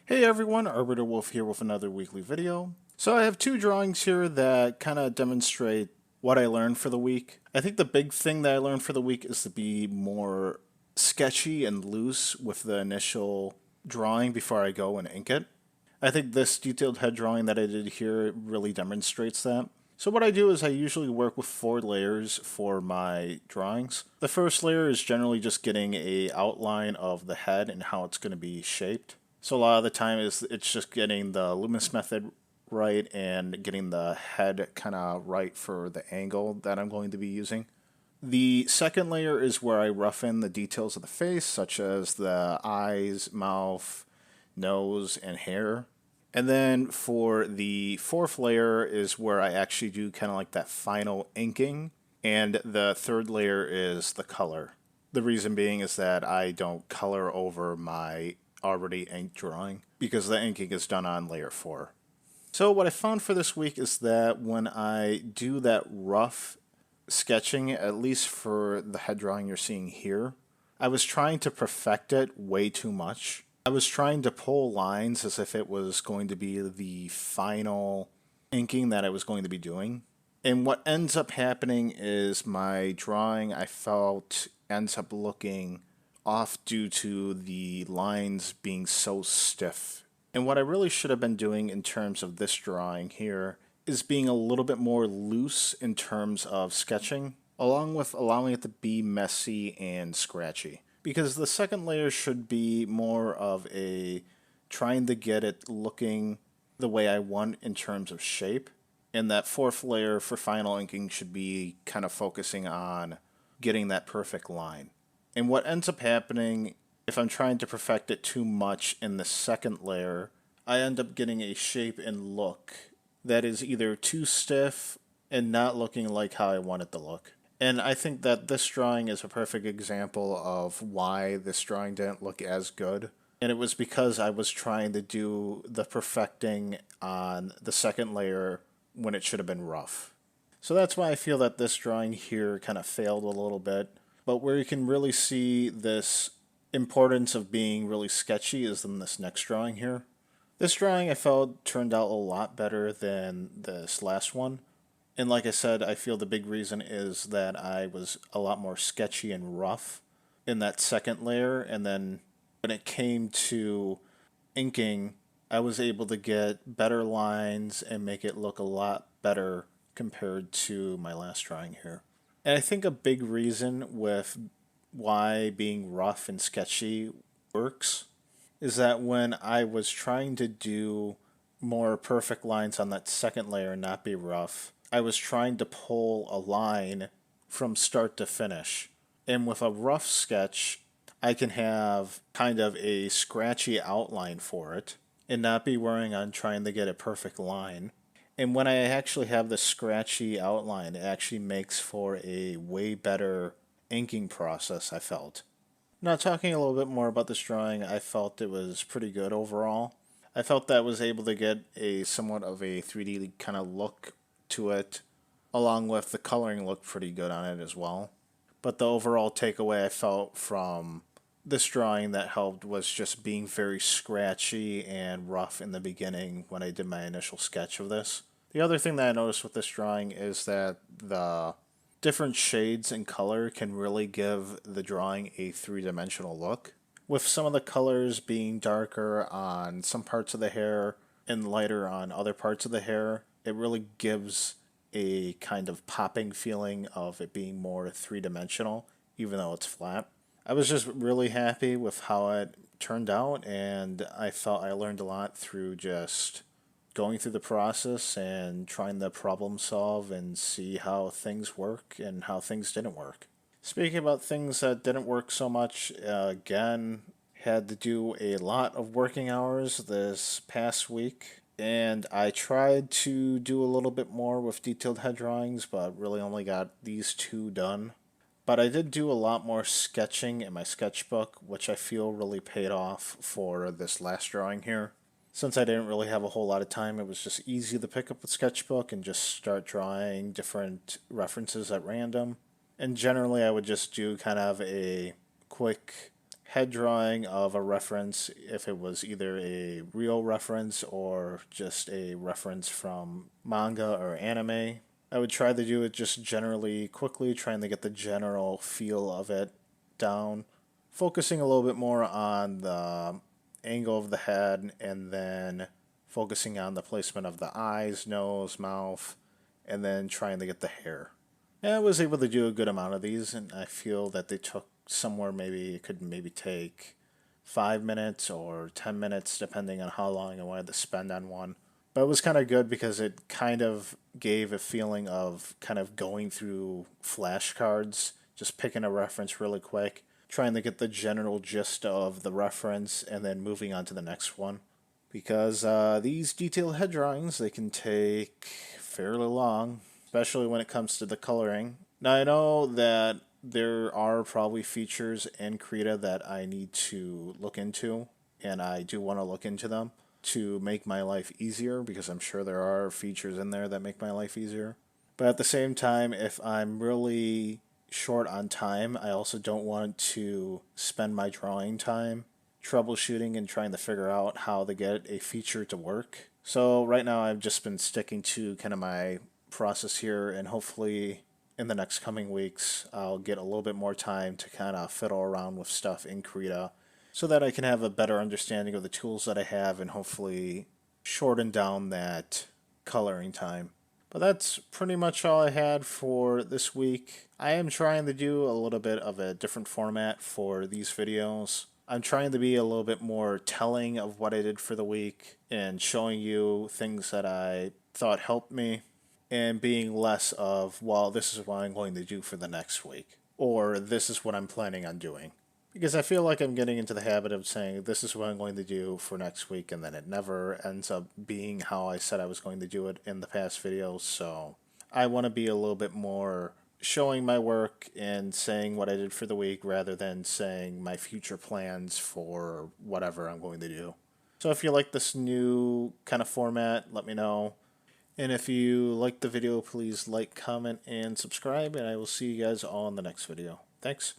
Hey everyone, Arbiter Wolf here with another weekly video. So I have two drawings here that kind of demonstrate what I learned for the week. I think the big thing that I learned for the week is to be more sketchy and loose with the initial drawing before I go and ink it. I think this detailed head drawing that I did here really demonstrates that. So what I do is I usually work with 4 layers for my drawings. The first layer is generally just getting a outline of the head and how it's going to be shaped. So a lot of the time it's just getting the Loomis method right and getting the head kind of right for the angle that I'm going to be using. The second layer is where I roughen the details of the face, such as the eyes, mouth, nose, and hair. And then for the fourth layer is where I actually do kind of like that final inking. And the third layer is the color. The reason being is that I don't color over my already inked drawing because the inking is done on layer 4. So what I found for this week is that when I do that rough sketching, at least for the head drawing you're seeing here, I was trying to perfect it way too much. I was trying to pull lines as if it was going to be the final inking that I was going to be doing. And what ends up happening is my drawing, I felt, ends up looking off due to the lines being so stiff. And what I really should have been doing in terms of this drawing here is being a little bit more loose in terms of sketching, along with allowing it to be messy and scratchy. Because the second layer should be more of a trying to get it looking the way I want in terms of shape. And that fourth layer for final inking should be kind of focusing on getting that perfect line. And what ends up happening, if I'm trying to perfect it too much in the second layer, I end up getting a shape and look that is either too stiff and not looking like how I want it to look. And I think that this drawing is a perfect example of why this drawing didn't look as good. And it was because I was trying to do the perfecting on the second layer when it should have been rough. So that's why I feel that this drawing here kind of failed a little bit. But where you can really see this importance of being really sketchy is in this next drawing here. This drawing I felt turned out a lot better than this last one. And like I said, I feel the big reason is that I was a lot more sketchy and rough in that second layer. And then when it came to inking, I was able to get better lines and make it look a lot better compared to my last drawing here. And I think a big reason with why being rough and sketchy works is that when I was trying to do more perfect lines on that second layer and not be rough, I was trying to pull a line from start to finish. And with a rough sketch, I can have kind of a scratchy outline for it and not be worrying on trying to get a perfect line. And when I actually have the scratchy outline, it actually makes for a way better inking process, I felt. Now, talking a little bit more about this drawing, I felt it was pretty good overall. I felt that I was able to get a somewhat of a 3D kind of look to it, along with the coloring looked pretty good on it as well. But the overall takeaway I felt from this drawing that helped was just being very scratchy and rough in the beginning when I did my initial sketch of this. The other thing that I noticed with this drawing is that the different shades in color can really give the drawing a three-dimensional look. With some of the colors being darker on some parts of the hair and lighter on other parts of the hair, it really gives a kind of popping feeling of it being more three-dimensional, even though it's flat. I was just really happy with how it turned out, and I felt I learned a lot through just going through the process and trying to problem solve and see how things work and how things didn't work. Speaking about things that didn't work so much, again, had to do a lot of working hours this past week, and I tried to do a little bit more with detailed head drawings, but really only got these two done. But I did do a lot more sketching in my sketchbook, which I feel really paid off for this last drawing here. Since I didn't really have a whole lot of time, it was just easy to pick up a sketchbook and just start drawing different references at random. And generally, I would just do kind of a quick head drawing of a reference, if it was either a real reference or just a reference from manga or anime. I would try to do it just generally quickly, trying to get the general feel of it down, focusing a little bit more on the angle of the head and then focusing on the placement of the eyes, nose, mouth, and then trying to get the hair. And I was able to do a good amount of these, and I feel that they took somewhere maybe it could maybe take 5 minutes or 10 minutes, depending on how long I wanted to spend on one. But it was kind of good because it kind of gave a feeling of kind of going through flashcards, just picking a reference really quick, trying to get the general gist of the reference, and then moving on to the next one. Because these detailed head drawings, they can take fairly long, especially when it comes to the coloring. Now, I know that there are probably features in Krita that I need to look into, and I do want to look into them to make my life easier because I'm sure there are features in there that make my life easier. But at the same time, if I'm really short on time, I also don't want to spend my drawing time troubleshooting and trying to figure out how to get a feature to work. So right now I've just been sticking to kind of my process here, and hopefully in the next coming weeks I'll get a little bit more time to kind of fiddle around with stuff in Krita so that I can have a better understanding of the tools that I have and hopefully shorten down that coloring time. But that's pretty much all I had for this week. I am trying to do a little bit of a different format for these videos. I'm trying to be a little bit more telling of what I did for the week and showing you things that I thought helped me, and being less of, well, this is what I'm going to do for the next week, or this is what I'm planning on doing. Because I feel like I'm getting into the habit of saying, this is what I'm going to do for next week, and then it never ends up being how I said I was going to do it in the past videos. So I want to be a little bit more showing my work and saying what I did for the week rather than saying my future plans for whatever I'm going to do. So if you like this new kind of format, let me know. And if you like the video, please like, comment, and subscribe, and I will see you guys all in the next video. Thanks.